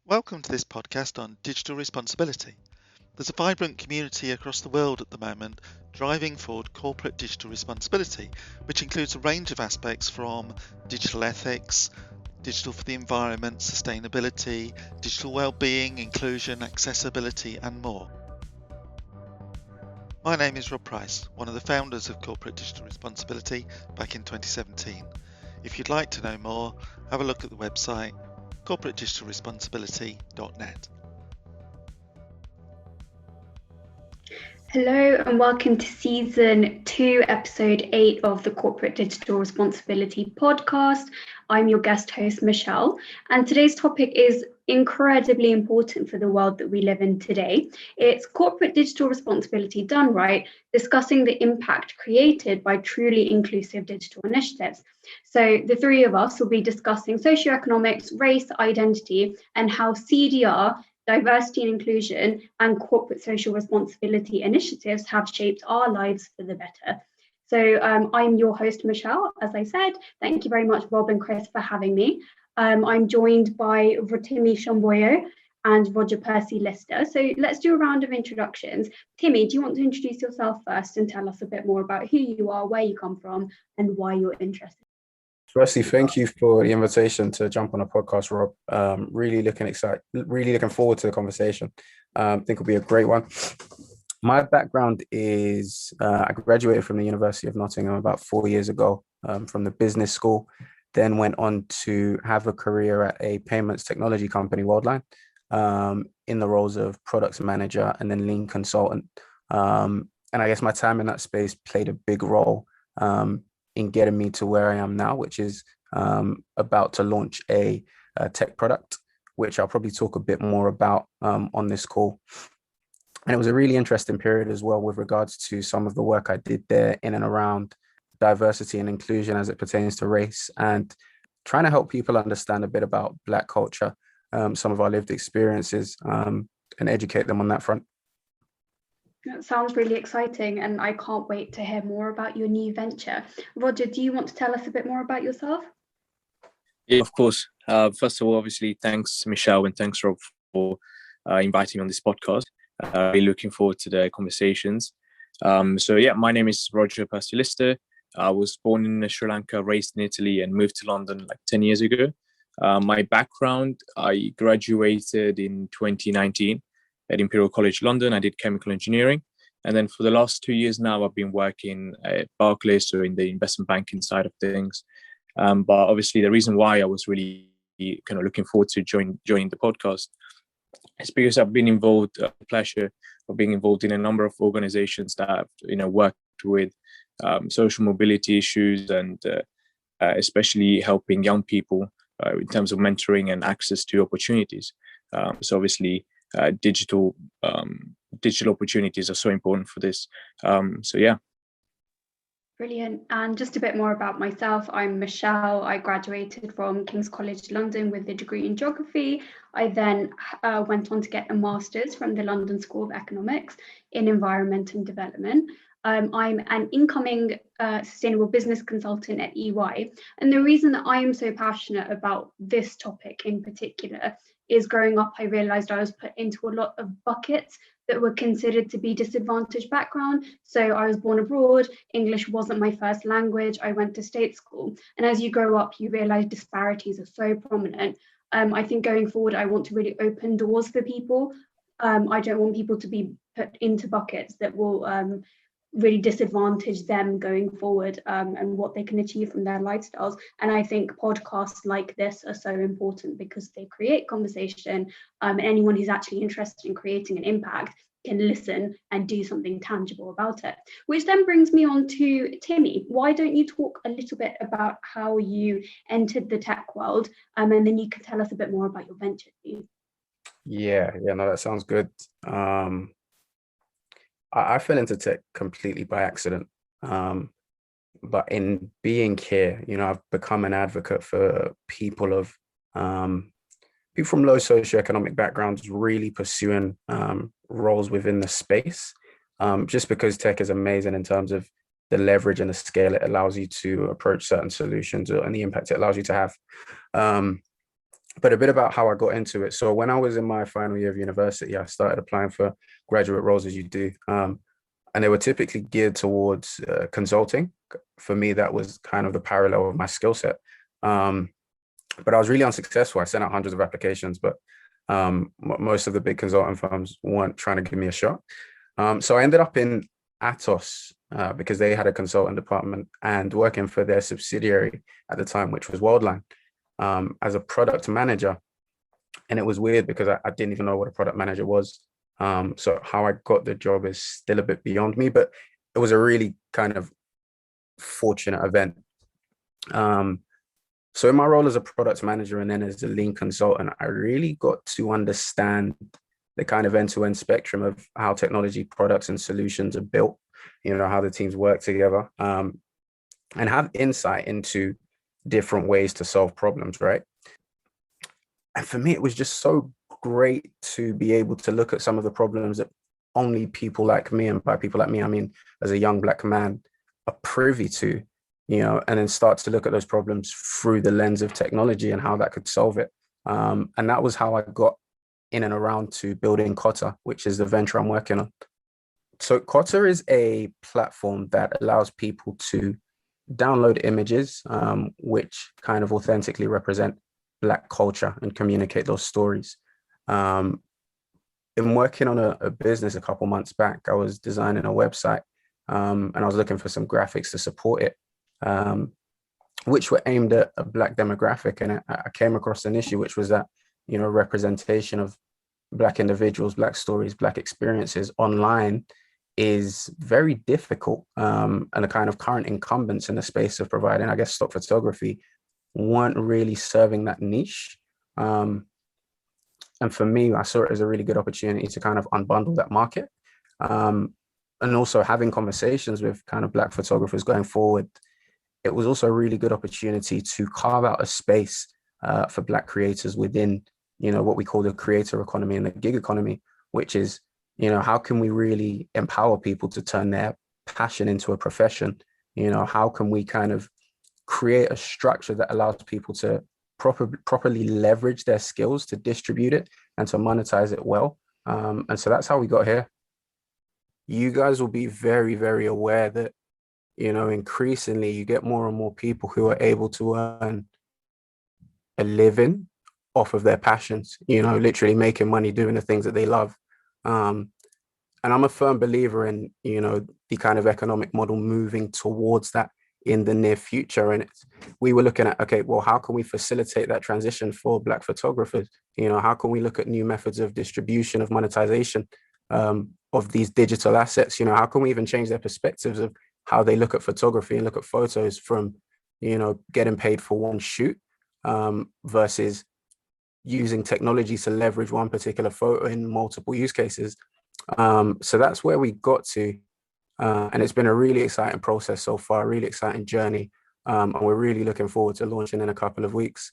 Welcome to this podcast on digital responsibility. There's a vibrant community across the world at the moment driving forward corporate digital responsibility, which includes a range of aspects from digital ethics, digital for the environment, sustainability, digital well-being, inclusion, accessibility, and more. My name is Rob Price, one of the founders of Corporate Digital Responsibility back in 2017. If you'd like to know more, have a look at the website corporatedigitalresponsibility.net. Hello and welcome to Season 2, Episode 8 of the Corporate Digital Responsibility Podcast. I'm your guest host, Michelle, and today's topic is incredibly important for the world that we live in today. It's corporate digital responsibility done right, discussing the impact created by truly inclusive digital initiatives. So the three of us will be discussing socioeconomics, race, identity, and how CDR, diversity and inclusion, and corporate social responsibility initiatives have shaped our lives for the better. So I'm your host, Michelle, as I said. Thank you very much, Rob and Chris, for having me. I'm joined by Rotimi Soyombo and Percy Lister. So let's do a round of introductions. Timmy, do you want to introduce yourself first and tell us a bit more about who you are, where you come from, and why you're interested? Firstly, thank you for the invitation to jump on a podcast, Rob. Really looking forward to the conversation. Think it'll be a great one. My background is I graduated from the University of Nottingham about 4 years ago from the business school, then went on to have a career at a payments technology company, Worldline, in the roles of product manager and then lean consultant. And I guess my time in that space played a big role in getting me to where I am now, which is about to launch a tech product, which I'll probably talk a bit more about on this call. And it was a really interesting period as well with regards to some of the work I did there in and around diversity and inclusion as it pertains to race, and trying to help people understand a bit about Black culture, some of our lived experiences, and educate them on that front. That sounds really exciting, and I can't wait to hear more about your new venture. Roger, do you want to tell us a bit more about yourself? Yeah, of course. First of all, obviously, thanks, Michelle, and thanks, Rob, for inviting me on this podcast. Really looking forward to the conversations. My name is Percy Lister. I was born in Sri Lanka, raised in Italy, and moved to London like 10 years ago. My background, I graduated in 2019 at Imperial College London. I did chemical engineering. And then for the last 2 years now, I've been working at Barclays, so in the investment banking side of things. But obviously, the reason why I was really kind of looking forward to joining the podcast is because I've been involved, pleasure of being involved in a number of organizations that have, worked with social mobility issues and especially helping young people in terms of mentoring and access to opportunities. So obviously, digital opportunities are so important for this. Brilliant. And just a bit more about myself. I'm Michelle. I graduated from King's College London with a degree in geography. I then went on to get a master's from the London School of Economics in environment and development. I'm an incoming sustainable business consultant at EY. And the reason that I am so passionate about this topic in particular is growing up, I realized I was put into a lot of buckets that were considered to be disadvantaged background. So I was born abroad, English wasn't my first language, I went to state school. And as you grow up, you realize disparities are so prominent. I think going forward, I want to really open doors for people. I don't want people to be put into buckets that will really disadvantage them going forward and what they can achieve from their lifestyles. And I think podcasts like this are so important because they create conversation. Anyone who's actually interested in creating an impact can listen and do something tangible about it. Which then brings me on to Timmy. Why don't you talk a little bit about how you entered the tech world, and then you can tell us a bit more about your venture, please. Yeah, no, that sounds good. I fell into tech completely by accident. But in being here, I've become an advocate for people from low socioeconomic backgrounds really pursuing roles within the space, just because tech is amazing in terms of the leverage and the scale it allows you to approach certain solutions and the impact it allows you to have. But a bit about how I got into it. So when I was in my final year of university, I started applying for graduate roles as you do. And they were typically geared towards consulting. For me, that was kind of the parallel of my skill set. But I was really unsuccessful. I sent out hundreds of applications, but most of the big consulting firms weren't trying to give me a shot. So I ended up in Atos because they had a consultant department, and working for their subsidiary at the time, which was Worldline, as a product manager. And it was weird because I didn't even know what a product manager was. So how I got the job is still a bit beyond me, but it was a really kind of fortunate event. So in my role as a product manager and then as a lean consultant, I really got to understand the kind of end-to-end spectrum of how technology products and solutions are built, how the teams work together, and have insight into different ways to solve problems, right? And for me, it was just so great to be able to look at some of the problems that only people like me, and by people like me, I mean, as a young Black man, are privy to, and then start to look at those problems through the lens of technology and how that could solve it. And that was how I got in and around to building Cotta, which is the venture I'm working on. So Cotta is a platform that allows people to download images, which kind of authentically represent Black culture and communicate those stories. In working on a business a couple months back, I was designing a website, and I was looking for some graphics to support it, which were aimed at a Black demographic. And I came across an issue, which was that, representation of Black individuals, Black stories, Black experiences online is very difficult. And the kind of current incumbents in the space of providing, I guess, stock photography weren't really serving that niche. And for me, I saw it as a really good opportunity to kind of unbundle that market. And also having conversations with kind of Black photographers going forward, it was also a really good opportunity to carve out a space for Black creators within, what we call the creator economy and the gig economy, which is, how can we really empower people to turn their passion into a profession? How can we kind of create a structure that allows people to properly leverage their skills to distribute it and to monetize it well. And so that's how we got here. You guys will be very, very aware that, increasingly you get more and more people who are able to earn a living off of their passions, literally making money doing the things that they love. And I'm a firm believer in, the kind of economic model moving towards that in the near future. And we were looking at, okay, well, how can we facilitate that transition for Black photographers? How can we look at new methods of distribution, of monetization of these digital assets? How can we even change their perspectives of how they look at photography and look at photos from, getting paid for one shoot versus using technology to leverage one particular photo in multiple use cases. So that's where we got to. And it's been a really exciting process so far, a really exciting journey. And we're really looking forward to launching in a couple of weeks.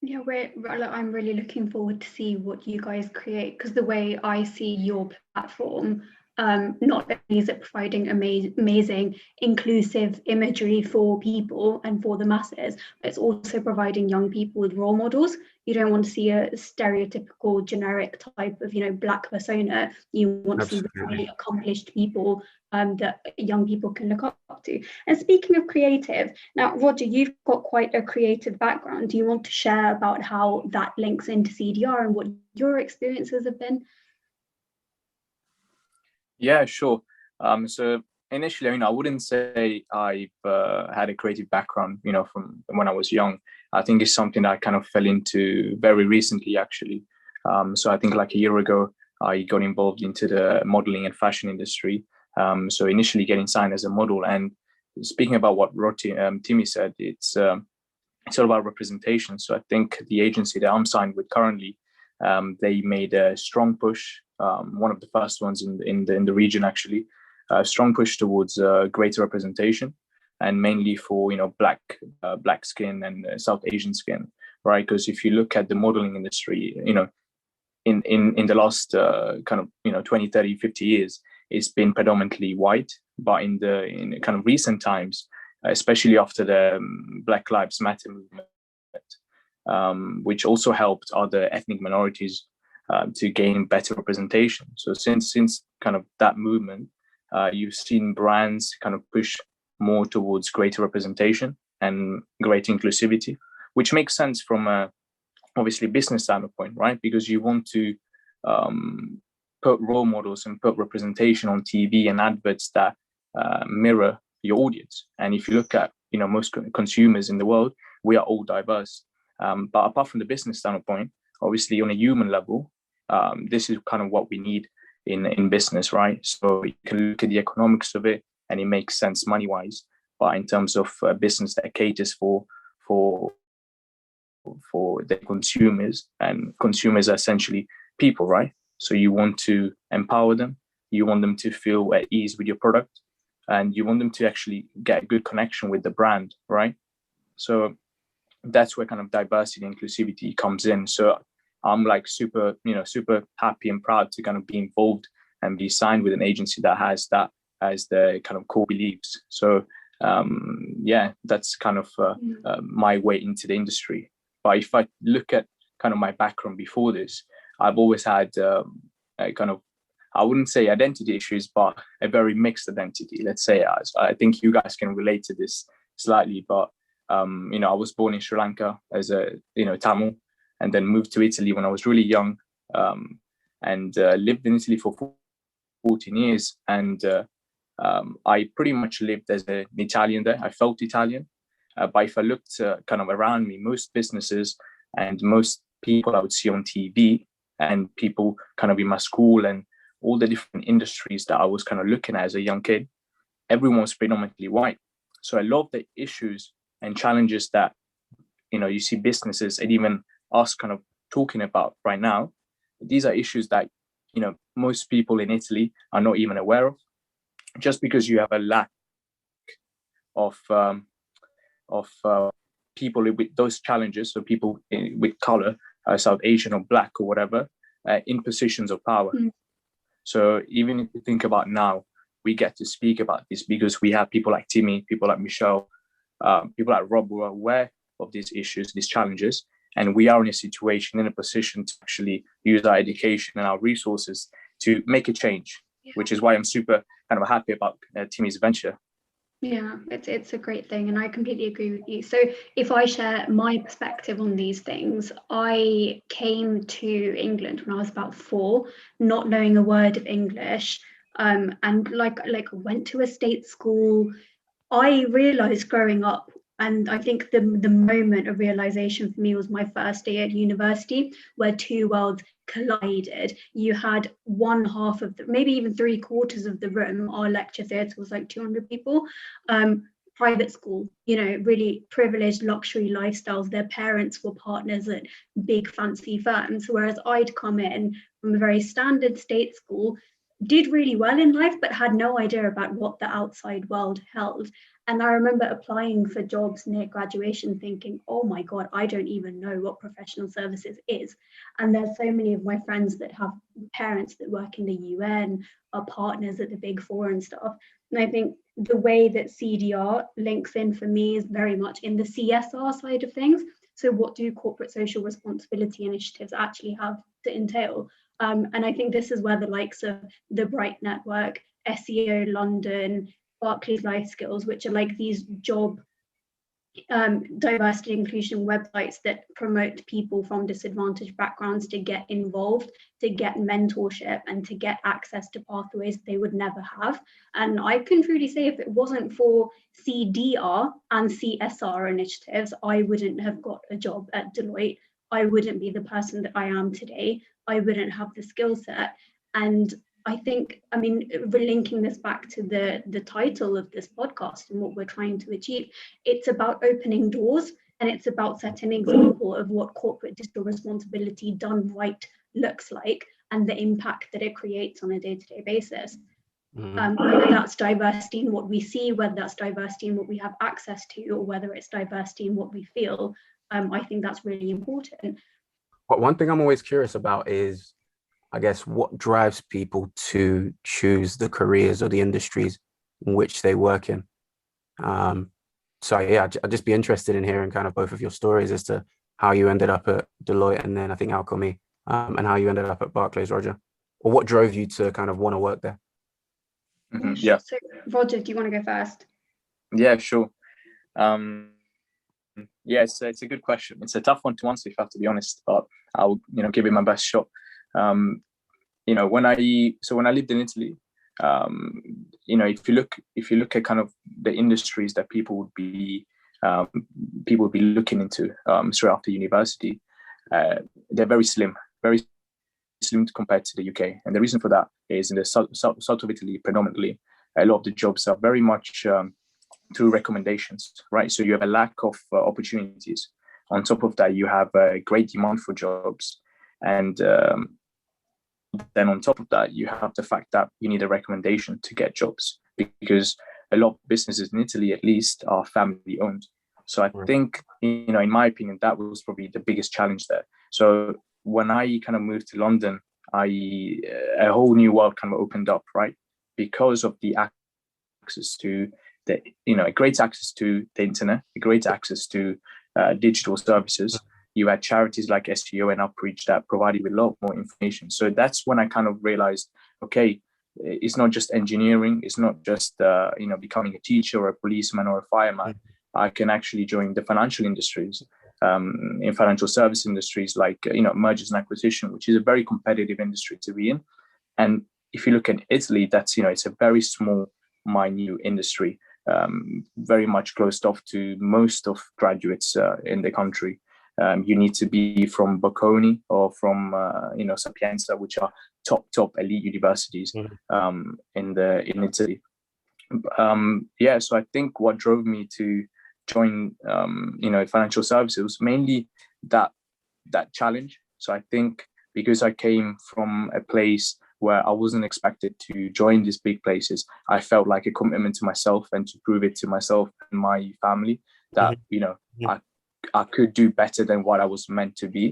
Yeah, I'm really looking forward to see what you guys create, because the way I see your platform, not only is it providing amazing inclusive imagery for people and for the masses, but it's also providing young people with role models. You don't want to see a stereotypical generic type of Black persona. You want Absolutely. to see really accomplished people that young people can look up to. And speaking of creative, now Roger, you've got quite a creative background. Do you want to share about how that links into CDR and what your experiences have been? Yeah, sure. So initially, I wouldn't say I've had a creative background, from when I was young. I think it's something that I kind of fell into very recently, actually. So I think like a year ago, I got involved into the modeling and fashion industry. So initially getting signed as a model. And speaking about what Timmy said, it's all about representation. So I think the agency that I'm signed with currently, they made a strong push, one of the first ones in the region, actually, a strong push towards greater representation, and mainly for black skin and South Asian skin, right? Because if you look at the modeling industry, in the last kind of 20, 30, 50 years, it's been predominantly white, but in kind of recent times, especially after the Black Lives Matter movement, which also helped other ethnic minorities to gain better representation. So since kind of that movement, you've seen brands kind of push more towards greater representation and greater inclusivity, which makes sense from a obviously business standpoint, right? Because you want to put role models and put representation on TV and adverts that mirror your audience. And if you look at most consumers in the world, we are all diverse. But apart from the business standpoint, obviously on a human level, this is kind of what we need in business, right? So you can look at the economics of it, and it makes sense money-wise. But in terms of a business that caters for the consumers, and consumers are essentially people, right? So you want to empower them, you want them to feel at ease with your product, and you want them to actually get a good connection with the brand, right? So that's where kind of diversity and inclusivity comes in. So I'm like super happy and proud to kind of be involved and be signed with an agency that has that as the kind of core beliefs. So that's kind of my way into the industry. But if I look at kind of my background before this, I've always had a kind of, I wouldn't say identity issues, but a very mixed identity, let's say. I think you guys can relate to this slightly, but I was born in Sri Lanka as a Tamil, and then moved to Italy when I was really young, and lived in Italy for 14 years. And I pretty much lived as an Italian there. I felt Italian. But if I looked kind of around me, most businesses and most people I would see on TV, and people kind of in my school and all the different industries that I was kind of looking at as a young kid, everyone was predominantly white. So a lot of the issues and challenges that, you see businesses and even us kind of talking about right now, these are issues that, most people in Italy are not even aware of, just because you have a lack of people with those challenges, so people with color, South Asian or Black or whatever, in positions of power. So even if you think about now, we get to speak about this because we have people like Timmy, people like Michelle, people like Rob who are aware of these issues, these challenges, and we are in a position to actually use our education and our resources to make a change, which is why I'm super kind of happy about Timmy's venture. Yeah, it's a great thing, and I completely agree with you. So if I share my perspective on these things, I came to England when I was about 4, not knowing a word of English, and like went to a state school. I realized growing up, and I think the moment of realization for me was my first day at university, where two worlds collided. You had one half of maybe even 3/4 of the room, our lecture theatre was like 200 people, private school, really privileged luxury lifestyles. Their parents were partners at big fancy firms, whereas I'd come in from a very standard state school, did really well in life, but had no idea about what the outside world held. And I remember applying for jobs near graduation thinking, oh my God, I don't even know what professional services is. And there's so many of my friends that have parents that work in the UN, are partners at the Big Four and stuff. And I think the way that CDR links in for me is very much in the CSR side of things. So what do corporate social responsibility initiatives actually have to entail? And I think this is where the likes of the Bright Network, SEO London, Barclays Life Skills, which are like these job diversity inclusion websites that promote people from disadvantaged backgrounds to get involved, to get mentorship, and to get access to pathways they would never have. And I can truly say, if it wasn't for CDR and CSR initiatives, I wouldn't have got a job at Deloitte. I wouldn't be the person that I am today. I wouldn't have the skill set. And I think, linking this back to the title of this podcast and what we're trying to achieve, it's about opening doors, and it's about setting an example of what corporate digital responsibility done right looks like, and the impact that it creates on a day-to-day basis. Whether that's diversity in what we see, whether that's diversity in what we have access to, or whether it's diversity in what we feel, I think that's really important. But one thing I'm always curious about is, I guess, what drives people to choose the careers or the industries in which they work in. So yeah, I'd just be interested in hearing kind of both of your stories as to how you ended up at Deloitte and then I think Alchemy, and how you ended up at Barclays, Roger, or what drove you to kind of want to work there? Yeah. So, Roger, do you want to go first? Yeah, sure. Yeah, it's a good question. It's a tough one to answer, if I have to be honest, but I'll give it my best shot. When I lived in Italy, if you look at kind of the industries that people would be looking into straight after university, they're very slim compared to the UK. And the reason for that is in the south of Italy, predominantly, a lot of the jobs are very much through recommendations, right? So you have a lack of opportunities. On top of that, you have a great demand for jobs. And then on top of that, you have the fact that you need a recommendation to get jobs, because a lot of businesses in Italy, at least, are family owned. So I think, in my opinion, that was probably the biggest challenge there. So when I kind of moved to London, a whole new world kind of opened up, right? Because of the access to a great access to the internet, a great access to digital services. You had charities like SEO and Upreach that provided with a lot more information. So that's when I kind of realized, okay, it's not just engineering, it's not just becoming a teacher or a policeman or a fireman. I can actually join the financial industries, in financial service industries like mergers and acquisition, which is a very competitive industry to be in. And if you look at Italy, that's it's a very small, minute industry. Very much closed off to most of graduates in the country. You need to be from Bocconi or from Sapienza, which are top elite universities in Italy. So I think what drove me to join financial services was mainly that challenge. So I think because I came from a place where I wasn't expected to join these big places, I felt like a commitment to myself and to prove it to myself and my family that, I could do better than what I was meant to be.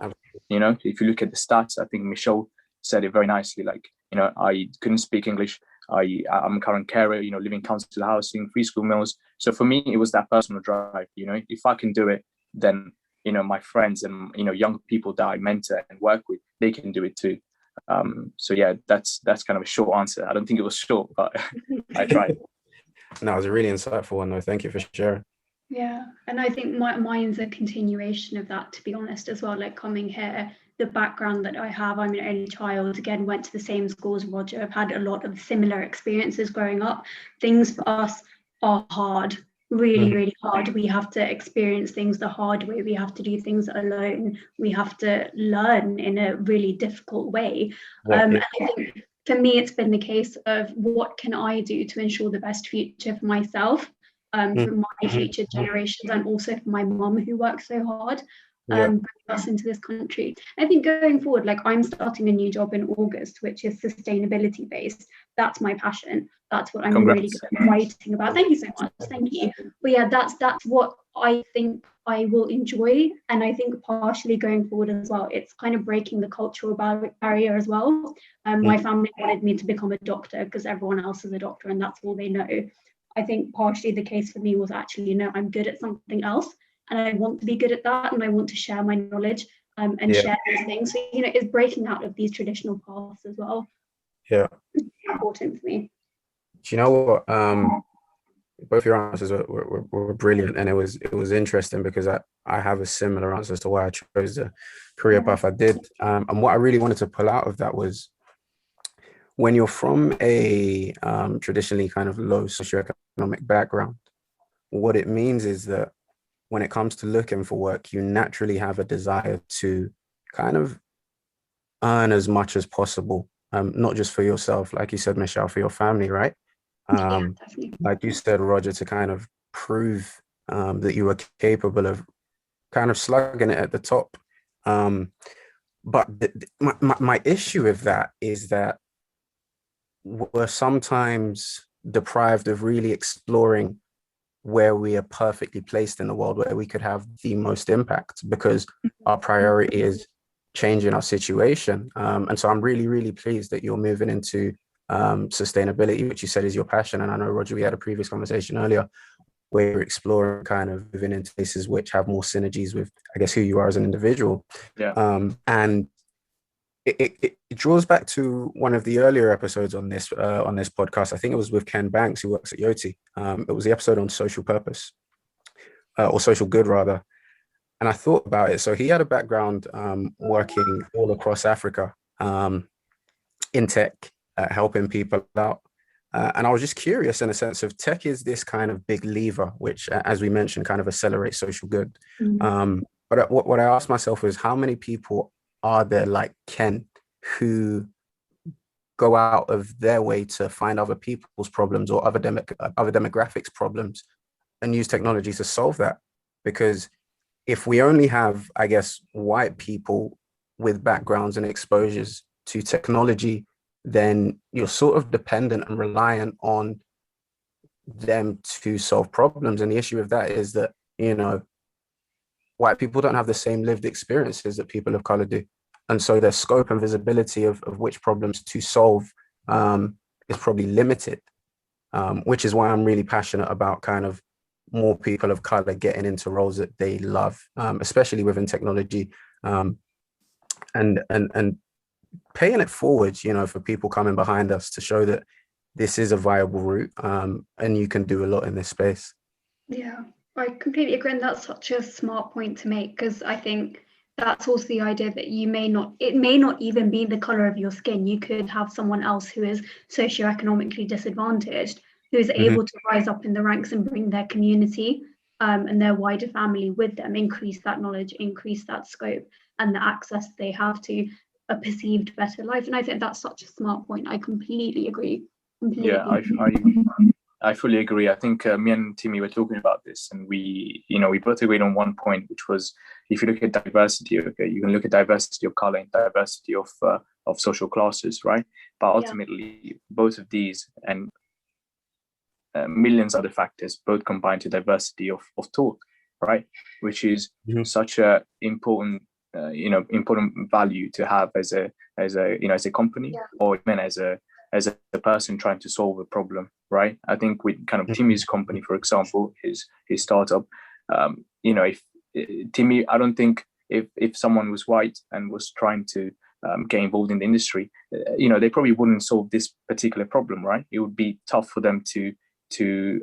If you look at the stats, I think Mishal said it very nicely. Like, I couldn't speak English. I'm a current carer, living council housing, free school meals. So for me, it was that personal drive. If I can do it, then, my friends and, young people that I mentor and work with, they can do it too. So yeah, that's kind of a short answer. I don't think it was short, but I tried. No, it was a really insightful one, though. Thank you for sharing. Yeah, and I think mine's a continuation of that, to be honest, as well. Like coming here, the background that I have, I'm an only child, again, went to the same school as Roger. I've had a lot of similar experiences growing up. Things for us are hard, really, really hard. We have to experience things the hard way. We have to do things alone. We have to learn in a really difficult way. And I think for me, it's been the case of what can I do to ensure the best future for myself, for my future generations, and also for my mum who works so hard, bring us into this country. I think going forward, like I'm starting a new job in August, which is sustainability based. That's my passion. That's what I'm really good at writing about. Thank you so much. Thank you. But yeah, that's what I think I will enjoy. And I think partially going forward as well, it's kind of breaking the cultural barrier as well. My family wanted me to become a doctor because everyone else is a doctor and that's all they know. I think partially the case for me was actually, I'm good at something else and I want to be good at that and I want to share my knowledge and share these things. So, it's breaking out of these traditional paths as well. Yeah. It's important for me. Do you know what? Both your answers were brilliant, and it was interesting because I have a similar answer as to why I chose the career path I did. And what I really wanted to pull out of that was when you're from a traditionally kind of low socioeconomic background, what it means is that when it comes to looking for work, you naturally have a desire to kind of earn as much as possible, not just for yourself, like you said, Mishal, for your family, right? Like you said, Roger, to kind of prove that you were capable of kind of slugging it at the top. But my issue with that is that we're sometimes deprived of really exploring where we are perfectly placed in the world, where we could have the most impact, because our priority is changing our situation. And so I'm really, really pleased that you're moving into sustainability, which you said is your passion. And I know, Roger, we had a previous conversation earlier where you're exploring kind of moving into places which have more synergies with, I guess, who you are as an individual. And it draws back to one of the earlier episodes on this podcast. I think it was with Ken Banks, who works at Yoti. It was the episode on social purpose, or social good rather. And I thought about it. So he had a background working all across Africa in tech, helping people out. And I was just curious in a sense of tech is this kind of big lever, which, as we mentioned, kind of accelerates social good. But what I asked myself is, how many people are there like Ken who go out of their way to find other people's problems or other demographics problems and use technology to solve that? Because if we only have, I guess, white people with backgrounds and exposures to technology, then you're sort of dependent and reliant on them to solve problems. And the issue with that is that, white people don't have the same lived experiences that people of color do. And so their scope and visibility of which problems to solve is probably limited, which is why I'm really passionate about kind of more people of color getting into roles that they love, especially within technology, and paying it forward, for people coming behind us to show that this is a viable route, and you can do a lot in this space. Yeah, I completely agree, and that's such a smart point to make, because I think that's also the idea that it may not even be the color of your skin. You could have someone else who is socioeconomically disadvantaged, who is able to rise up in the ranks and bring their community and their wider family with them, increase that knowledge, increase that scope and the access they have to a perceived better life. And I think that's such a smart point. I completely agree. I fully agree. I think me and Timmy were talking about this, and we both agreed on one point, which was, if you look at diversity, okay, you can look at diversity of color and diversity of social classes, right? But ultimately, both of these and millions other factors both combine to diversity of thought, right? Which is such a important value to have as a company, or even as a person trying to solve a problem, right? I think with kind of Timmy's company, for example, his startup, if Timmy, I don't think if someone was white and was trying to get involved in the industry, they probably wouldn't solve this particular problem, right? It would be tough for them to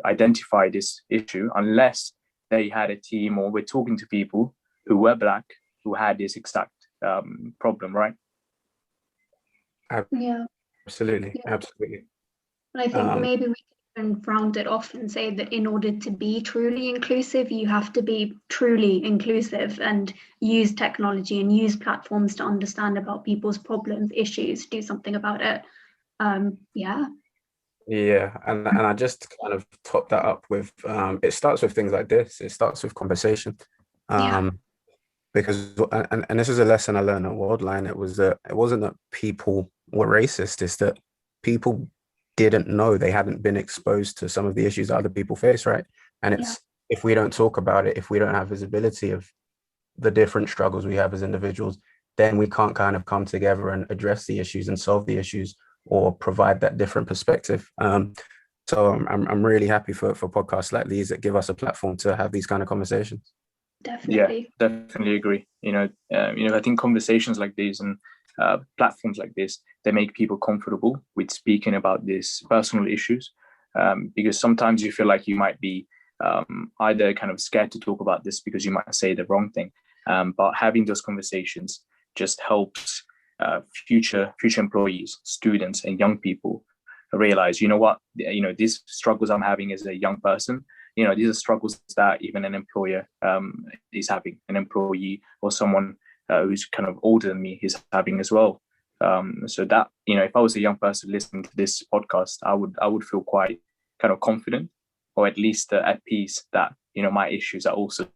identify this issue unless they had a team or were talking to people who were black, who had this exact problem, right? Absolutely. And I think maybe we can round it off and say that in order to be truly inclusive, you have to be truly inclusive and use technology and use platforms to understand about people's problems, issues, do something about it. Yeah, and I just kind of top that up with it starts with things like this. It starts with conversation. Because and this is a lesson I learned at Worldline. It wasn't that people were racist, it's that people didn't know, they hadn't been exposed to some of the issues that other people face, right? And it's if we don't talk about it, if we don't have visibility of the different struggles we have as individuals, then we can't kind of come together and address the issues and solve the issues or provide that different perspective. So I'm really happy for podcasts like these that give us a platform to have these kind of conversations. Definitely. Yeah, definitely agree. I think conversations like these and platforms like this, they make people comfortable with speaking about these personal issues, because sometimes you feel like you might be either kind of scared to talk about this because you might say the wrong thing, but having those conversations just helps future employees, students, and young people realize, these struggles I'm having as a young person, these are struggles that even an employer is having, an employee or someone who's kind of older than me is having as well. So that, if I was a young person listening to this podcast, I would feel quite kind of confident, or at least at peace that, my issues are also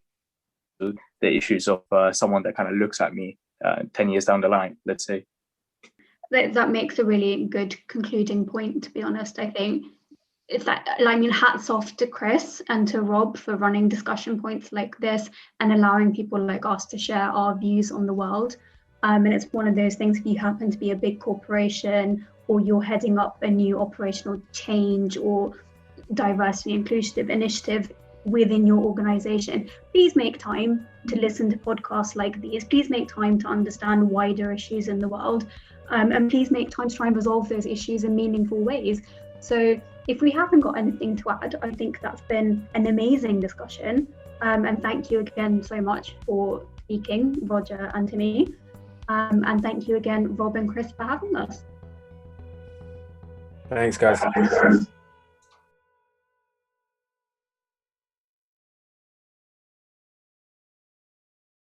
the issues of someone that kind of looks at me 10 years down the line, let's say. That makes a really good concluding point, to be honest. I think hats off to Chris and to Rob for running discussion points like this and allowing people like us to share our views on the world. And it's one of those things, if you happen to be a big corporation or you're heading up a new operational change or diversity inclusive initiative, within your organization, please make time to listen to podcasts like these. Please make time to understand wider issues in the world, and please make time to try and resolve those issues in meaningful ways. So if we haven't got anything to add, I think that's been an amazing discussion, and thank you again so much for speaking, Roger and Timmy, and thank you again, Rob and Chris, for having us. Thanks, guys.